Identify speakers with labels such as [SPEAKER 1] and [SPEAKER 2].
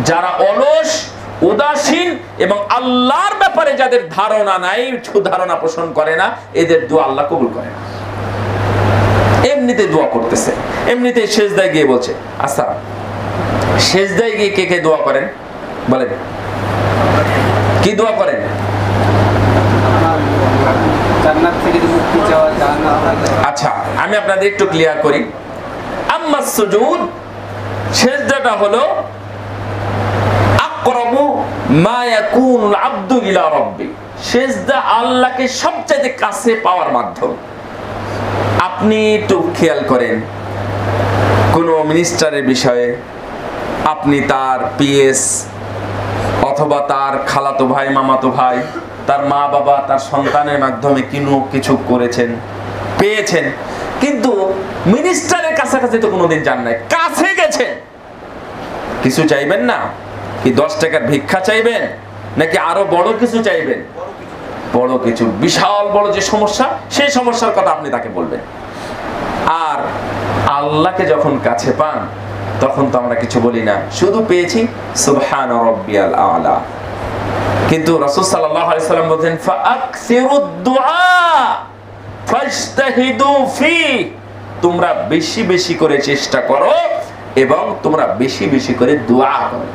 [SPEAKER 1] যারা অলস, উদাসীন এবং আল্লাহর ব্যাপারে যাদের ধারণা নাই, ধারণা পোষণ করে না, এদের দোয়া আল্লাহ কবুল করে না। এমনিতে দোয়া করতেছে, এমনিতে সেজদায় গিয়ে বলছে। আচ্ছা, সেজদায় গিয়ে কে কে দোয়া করেন বলেন? কি দোয়া করেন? আচ্ছা, আমি আপনাদের একটু ক্লিয়ার করি। আম্মা সুজুদ, সেজদাটা হলো আকরাবু মা ইয়াকুনুল আবদু ইলা রাব্বি। সেজদা আল্লাহকে সবচেয়ে কাছে পাওয়ার মাধ্যম। আপনি একটু খেয়াল করেন, কোন মিনিস্টারের বিষয়ে আপনি তার পিএস অথবা তার খালাতো ভাই, মামাতো ভাই, তার মা বাবা, তার সন্তানের মাধ্যমে কিছু করেছেন, পেয়েছেন, কিন্তু মিনিস্টারের কাছাকাছি তো কোনোদিন যান নাই। কাছে গেছেন, কিছু চাইবেন না? কি 10 টাকার ভিক্ষা চাইবেন, নাকি আরো বড় কিছু চাইবেন? বড় কিছু, বিশাল বড় যে সমস্যা, সেই সমস্যার কথা আপনি তাকে বলবেন। আর আল্লাহকে যখন কাছে পান, তখন তো আমরা কিছু বলি না, শুধু পেয়েছি সুবহানা রাব্বিয়াল আলা। কিন্তু রাসূল সাল্লাল্লাহু আলাইহি সাল্লাম বলেন, ফাআকসিরুদ দুআ ফাজতাহিদু ফি, তোমরা বেশি বেশি করে চেষ্টা করো এবং তোমরা বেশি বেশি করে দোয়া করো।